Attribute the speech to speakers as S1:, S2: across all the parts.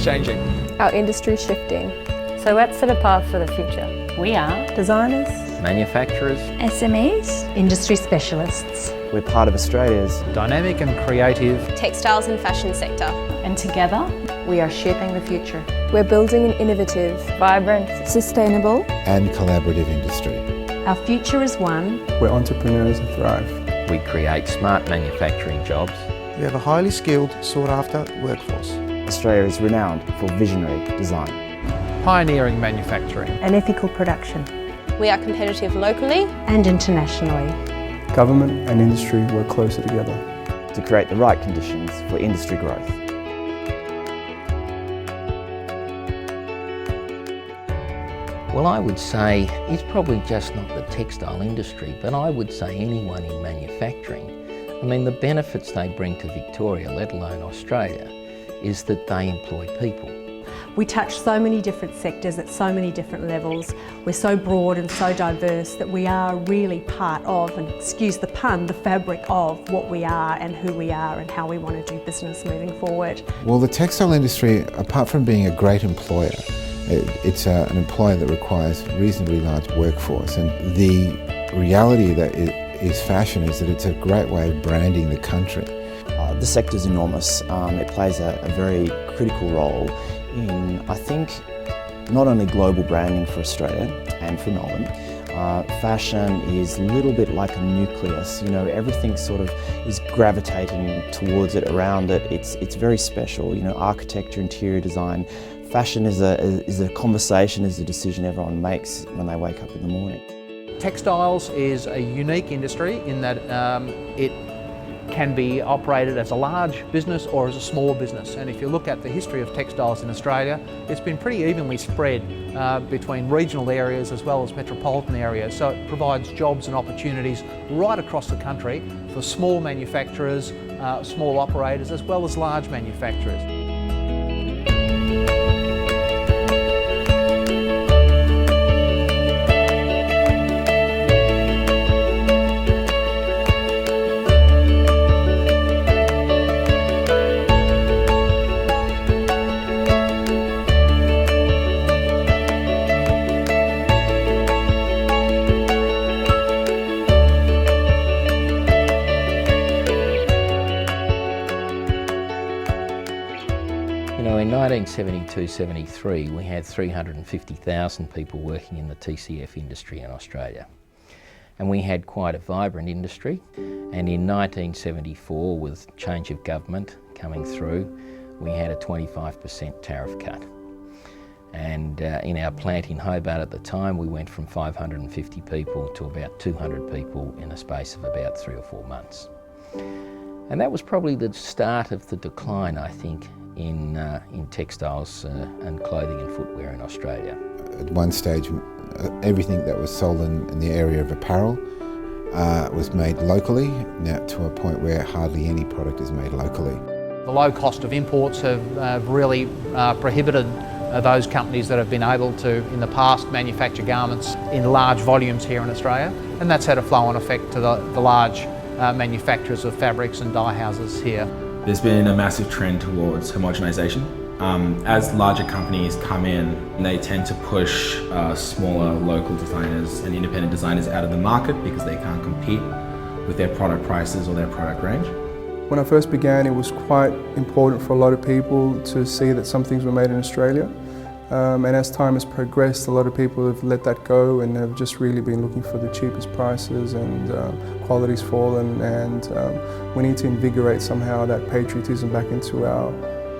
S1: is changing.
S2: Our industry is shifting.
S3: So let's set a path for the future. We are
S4: designers,
S5: manufacturers,
S6: SMEs,
S4: industry specialists.
S7: We're part of Australia's
S1: dynamic and creative
S8: textiles and fashion sector.
S3: And together,
S4: we are shaping the future.
S2: We're building an innovative,
S6: vibrant,
S2: sustainable
S9: and collaborative industry.
S4: Our future is one
S10: where entrepreneurs thrive.
S5: We create smart manufacturing jobs.
S11: We have a highly skilled, sought-after workforce.
S7: Australia is renowned for visionary design,
S1: pioneering manufacturing,
S4: and ethical production.
S8: We are competitive locally
S4: and internationally.
S10: Government and industry work closer together
S7: to create the right conditions for industry growth.
S5: Well, I would say it's probably just not the textile industry, but I would say anyone in manufacturing. I mean, the benefits they bring to Victoria, let alone Australia, is that they employ people.
S4: We touch so many different sectors at so many different levels. We're so broad and so diverse that we are really part of, and excuse the pun, the fabric of what we are and who we are and how we want to do business moving forward.
S9: Well, the textile industry, apart from being a great employer, it's an employer that requires a reasonably large workforce, and the reality that is fashion is that it's a great way of branding the country.
S7: The sector's enormous. It plays a very critical role in, I think, not only global branding for Australia and for Melbourne. Fashion is a little bit like a nucleus, you know, everything sort of is gravitating towards it, around it. It's very special, you know, architecture, interior design. Fashion is a conversation, is a decision everyone makes when they wake up in the morning.
S1: Textiles is a unique industry in that it can be operated as a large business or as a small business. And if you look at the history of textiles in Australia, it's been pretty evenly spread between regional areas as well as metropolitan areas. So it provides jobs and opportunities right across the country for small manufacturers, small operators, as well as large manufacturers.
S5: You know, in 1972-73, we had 350,000 people working in the TCF industry in Australia. And we had quite a vibrant industry. And in 1974, with change of government coming through, we had a 25% tariff cut. And in our plant in Hobart at the time, we went from 550 people to about 200 people in a space of about 3 or 4 months. And that was probably the start of the decline, I think, in textiles and clothing and footwear in Australia.
S9: At one stage, everything that was sold in the area of apparel was made locally, now to a point where hardly any product is made locally.
S1: The low cost of imports have really prohibited those companies that have been able to, in the past, manufacture garments in large volumes here in Australia, and that's had a flow-on effect to the large manufacturers of fabrics and dye houses here.
S12: There's been a massive trend towards homogenisation. As larger companies come in, they tend to push smaller local designers and independent designers out of the market because they can't compete with their product prices or their product range.
S10: When I first began, it was quite important for a lot of people to see that some things were made in Australia. And as time has progressed, a lot of people have let that go and have just really been looking for the cheapest prices, and quality's fallen, and we need to invigorate somehow that patriotism back into our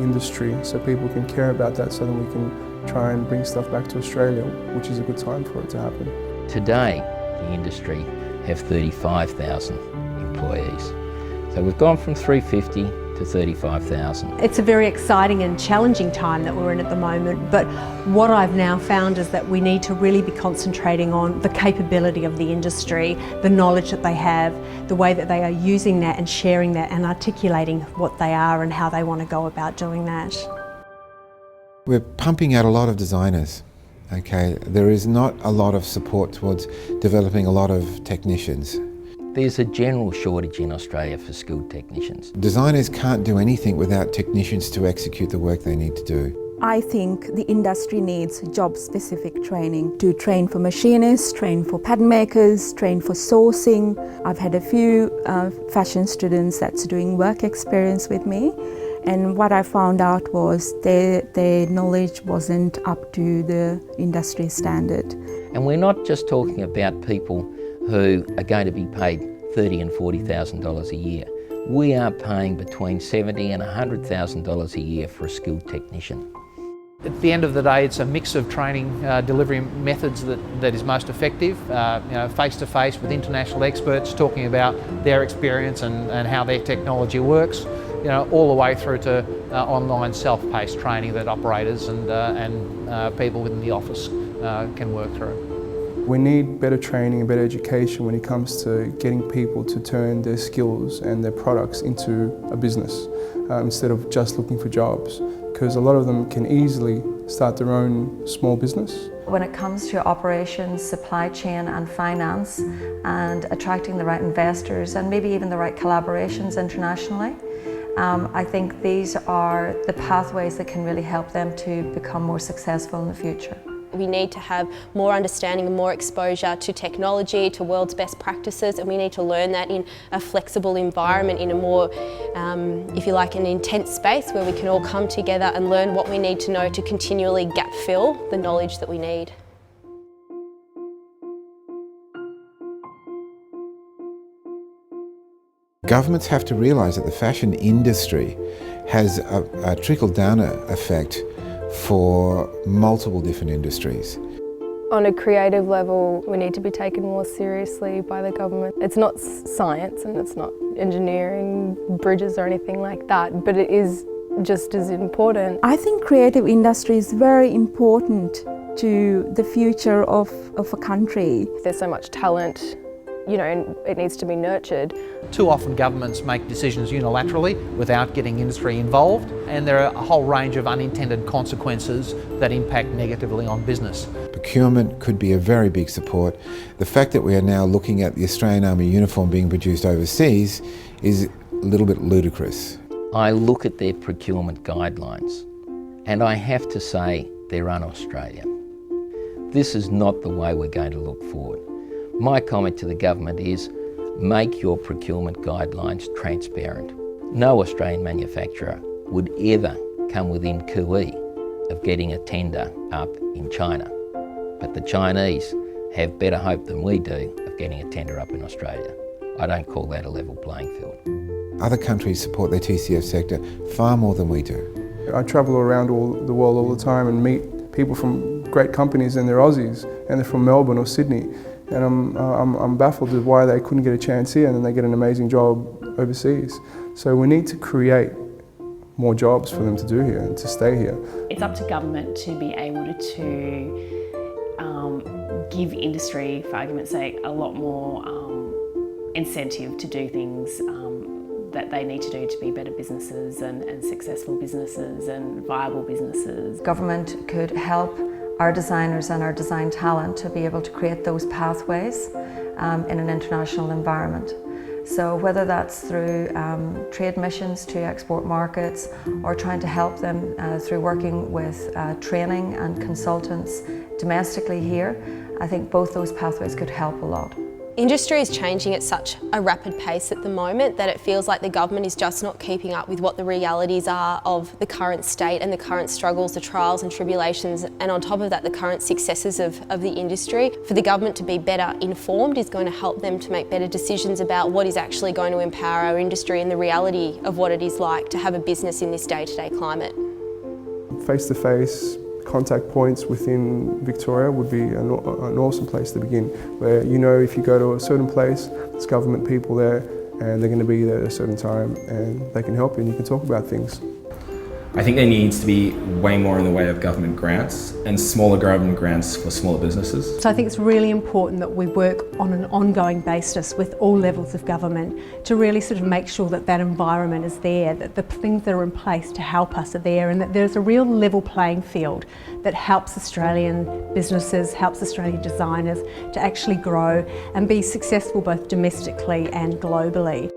S10: industry so people can care about that, so that we can try and bring stuff back to Australia, which is a good time for it to happen.
S5: Today, the industry have 35,000 employees. So we've gone from 350 to 35,000.
S4: It's a very exciting and challenging time that we're in at the moment, but what I've now found is that we need to really be concentrating on the capability of the industry, the knowledge that they have, the way that they are using that and sharing that and articulating what they are and how they want to go about doing that.
S9: We're pumping out a lot of designers. Okay, there is not a lot of support towards developing a lot of technicians.
S5: There's a general shortage in Australia for skilled technicians.
S9: Designers can't do anything without technicians to execute the work they need to do.
S6: I think the industry needs job-specific training to train for machinists, train for pattern makers, train for sourcing. I've had a few fashion students that's doing work experience with me, and what I found out was their knowledge wasn't up to the industry standard.
S5: And we're not just talking about people who are going to be paid $30,000 and $40,000 a year. We are paying between $70,000 and $100,000 a year for a skilled technician.
S1: At the end of the day, it's a mix of training delivery methods that is most effective, face-to-face with international experts talking about their experience and how their technology works, all the way through to online self-paced training that operators and people within the office can work through.
S10: We need better training and better education when it comes to getting people to turn their skills and their products into a business instead of just looking for jobs, because a lot of them can easily start their own small business.
S13: When it comes to operations, supply chain and finance, and attracting the right investors and maybe even the right collaborations internationally, I think these are the pathways that can really help them to become more successful in the future.
S8: We need to have more understanding and more exposure to technology, to world's best practices, and we need to learn that in a flexible environment, in a more, if you like, an intense space where we can all come together and learn what we need to know to continually gap fill the knowledge that we need.
S9: Governments have to realise that the fashion industry has a trickle-down effect for multiple different industries.
S2: On a creative level, we need to be taken more seriously by the government. It's not science and it's not engineering, bridges or anything like that, but it is just as important. I think creative industry is very important to the future of a country. There's so much talent, and it needs to be nurtured.
S1: Too often governments make decisions unilaterally without getting industry involved, and there are a whole range of unintended consequences that impact negatively on business.
S9: Procurement could be a very big support. The fact that we are now looking at the Australian Army uniform being produced overseas is a little bit ludicrous.
S5: I look at their procurement guidelines and I have to say they're un-Australian. This is not the way we're going to look forward. My comment to the government is, make your procurement guidelines transparent. No Australian manufacturer would ever come within cooee of getting a tender up in China. But the Chinese have better hope than we do of getting a tender up in Australia. I don't call that a level playing field.
S9: Other countries support their TCF sector far more than we do.
S10: I travel around the world all the time and meet people from great companies, and they're Aussies and they're from Melbourne or Sydney. And I'm baffled at why they couldn't get a chance here and then they get an amazing job overseas. So we need to create more jobs for them to do here and to stay here.
S3: It's up to government to be able to give industry, for argument's sake, a lot more incentive to do things that they need to do to be better businesses and successful businesses and viable businesses.
S13: Government could help our designers and our design talent to be able to create those pathways in an international environment. So whether that's through trade missions to export markets or trying to help them through working with training and consultants domestically here, I think both those pathways could help a lot.
S8: Industry is changing at such a rapid pace at the moment that it feels like the government is just not keeping up with what the realities are of the current state and the current struggles, the trials and tribulations, and on top of that the current successes of the industry. For the government to be better informed is going to help them to make better decisions about what is actually going to empower our industry and the reality of what it is like to have a business in this day-to-day climate.
S10: Face-to-face contact points within Victoria would be an awesome place to begin, where if you go to a certain place, there's government people there and they're going to be there at a certain time and they can help you and you can talk about things.
S12: I think there needs to be way more in the way of government grants and smaller government grants for smaller businesses.
S4: So I think it's really important that we work on an ongoing basis with all levels of government to really sort of make sure that that environment is there, that the things that are in place to help us are there, and that there's a real level playing field that helps Australian businesses, helps Australian designers to actually grow and be successful both domestically and globally.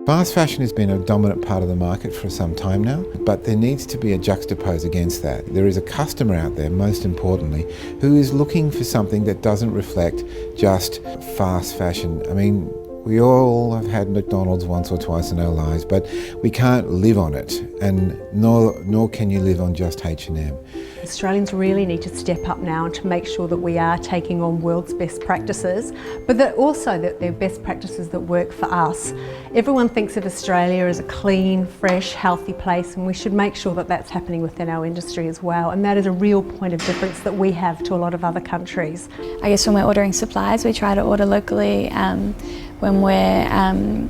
S9: Fast fashion has been a dominant part of the market for some time now, but there needs to be a juxtapose against that. There is a customer out there, most importantly, who is looking for something that doesn't reflect just fast fashion. I mean, we all have had McDonald's once or twice in our lives, but we can't live on it, and nor can you live on just H&M.
S4: Australians really need to step up now to make sure that we are taking on world's best practices, but that also that they're best practices that work for us. Everyone thinks of Australia as a clean, fresh, healthy place, and we should make sure that that's happening within our industry as well, and that is a real point of difference that we have to a lot of other countries.
S14: I guess when we're ordering supplies, we try to order locally. When we're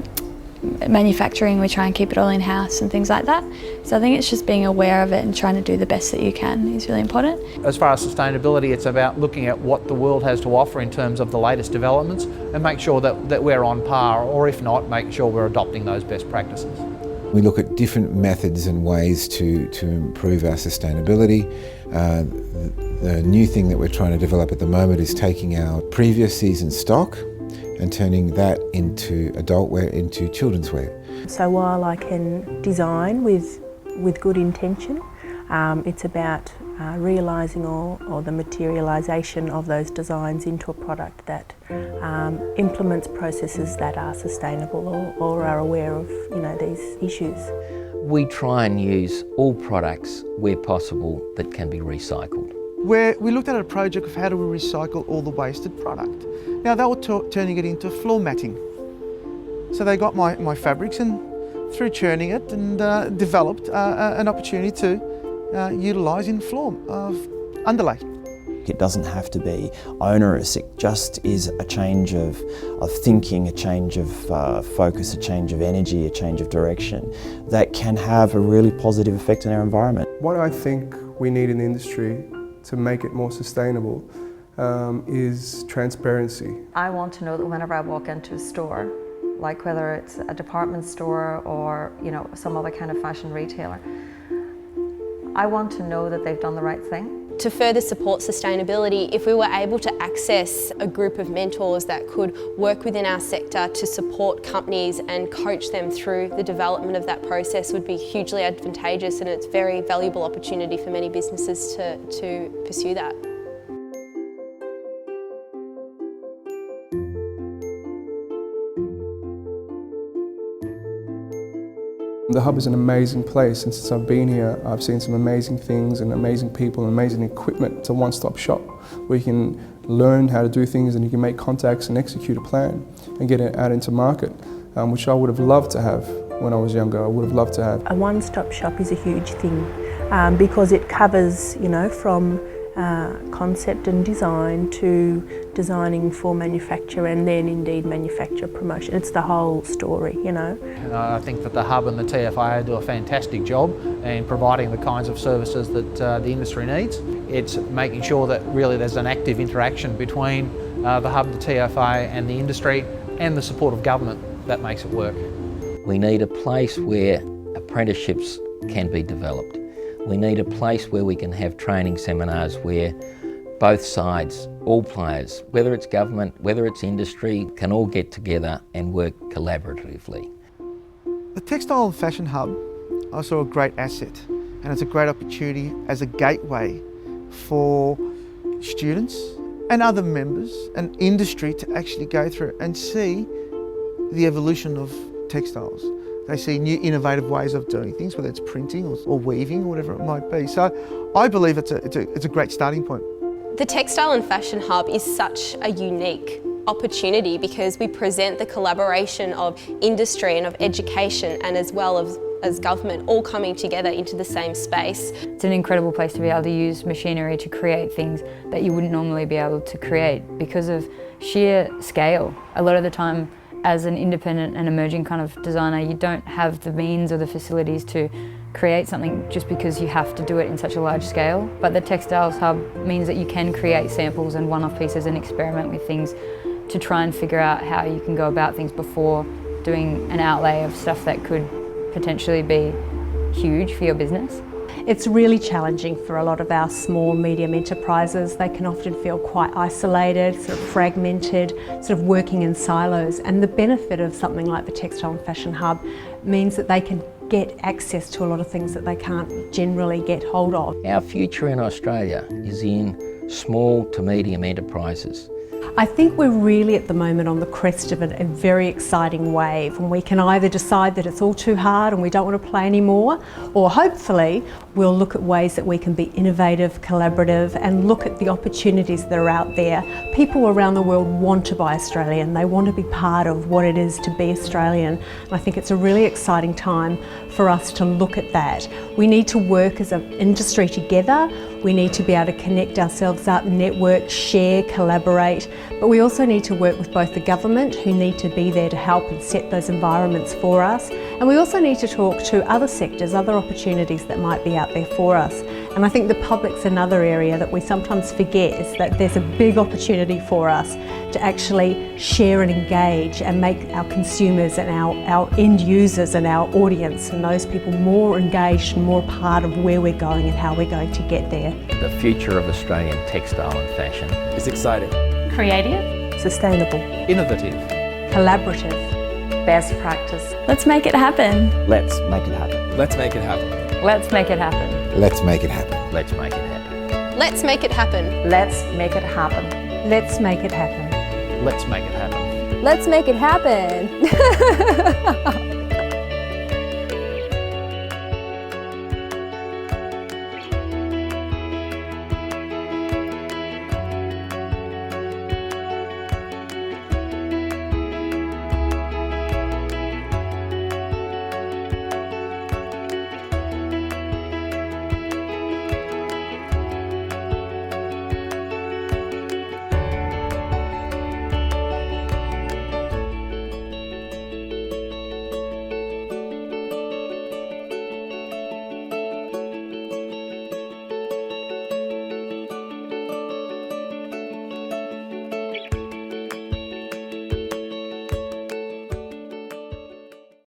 S14: manufacturing, we try and keep it all in-house and things like that. So I think it's just being aware of it and trying to do the best that you can is really important.
S1: As far as sustainability, it's about looking at what the world has to offer in terms of the latest developments and make sure that we're on par, or if not, make sure we're adopting those best practices.
S9: We look at different methods and ways to improve our sustainability. The new thing that we're trying to develop at the moment is taking our previous season stock and turning that into adult wear, into children's wear.
S15: So while I can design with good intention, it's about realising or the materialisation of those designs into a product that implements processes that are sustainable or are aware of these issues.
S5: We try and use all products where possible that can be recycled.
S11: Where we looked at a project of how do we recycle all the wasted product. Now they were turning it into floor matting. So they got my fabrics and through churning it and developed an opportunity to utilise in floor of underlay.
S7: It doesn't have to be onerous, it just is a change of thinking, a change of focus, a change of energy, a change of direction that can have a really positive effect on our environment.
S10: What I think we need in the industry to make it more sustainable is transparency.
S13: I want to know that whenever I walk into a store, like whether it's a department store or some other kind of fashion retailer, I want to know that they've done the right thing.
S8: To further support sustainability, if we were able to access a group of mentors that could work within our sector to support companies and coach them through the development of that process would be hugely advantageous, and it's a very valuable opportunity for many businesses to pursue that.
S10: The Hub is an amazing place, and since I've been here, I've seen some amazing things and amazing people and amazing equipment. It's a one-stop shop where you can learn how to do things and you can make contacts and execute a plan and get it out into market, which I would have loved to have when I was younger. I would have loved to have.
S15: A one-stop shop is a huge thing because it covers, from concept and design to designing for manufacture and then indeed manufacture promotion. It's the whole story,
S1: I think that the Hub and the TFA do a fantastic job in providing the kinds of services that the industry needs. It's making sure that really there's an active interaction between the Hub, the TFA and the industry and the support of government that makes it work.
S5: We need a place where apprenticeships can be developed. We need a place where we can have training seminars where both sides, all players, whether it's government, whether it's industry, can all get together and work collaboratively.
S11: The Textile and Fashion Hub I saw a great asset, and it's a great opportunity as a gateway for students and other members and industry to actually go through and see the evolution of textiles. They see new innovative ways of doing things, whether it's printing or weaving or whatever it might be. So I believe it's a great starting point.
S8: The Textile and Fashion Hub is such a unique opportunity because we present the collaboration of industry and of education and as well as government all coming together into the same space.
S16: It's an incredible place to be able to use machinery to create things that you wouldn't normally be able to create because of sheer scale. A lot of the time, as an independent and emerging kind of designer, you don't have the means or the facilities to create something just because you have to do it in such a large scale. But the Textiles Hub means that you can create samples and one-off pieces and experiment with things to try and figure out how you can go about things before doing an outlay of stuff that could potentially be huge for your business.
S4: It's really challenging for a lot of our small, medium enterprises. They can often feel quite isolated, sort of fragmented, sort of working in silos. And the benefit of something like the Textile and Fashion Hub means that they can get access to a lot of things that they can't generally get hold of.
S5: Our future in Australia is in small to medium enterprises.
S4: I think we're really at the moment on the crest of a very exciting wave, and we can either decide that it's all too hard and we don't want to play anymore, or hopefully we'll look at ways that we can be innovative, collaborative, and look at the opportunities that are out there. People around the world want to buy Australian, they want to be part of what it is to be Australian, and I think it's a really exciting time for us to look at that. We need to work as an industry together. We need to be able to connect ourselves up, network, share, collaborate, but we also need to work with both the government, who need to be there to help and set those environments for us, and we also need to talk to other sectors, other opportunities that might be out there for us. And I think the public's another area that we sometimes forget, is that there's a big opportunity for us to actually share and engage and make our consumers and our end users and our audience and those people more engaged and more part of where we're going and how we're going to get there.
S5: The future of Australian textile and fashion
S12: is exciting,
S3: creative,
S15: sustainable,
S1: innovative,
S4: collaborative,
S14: best practice. Let's make it happen.
S7: Let's make it happen.
S12: Let's make it happen.
S16: Let's make it happen.
S9: Let's make it happen.
S5: Let's make it happen.
S8: Let's make it happen.
S13: Let's make it happen.
S4: Let's make it happen.
S1: Let's make it happen.
S2: Let's make it happen.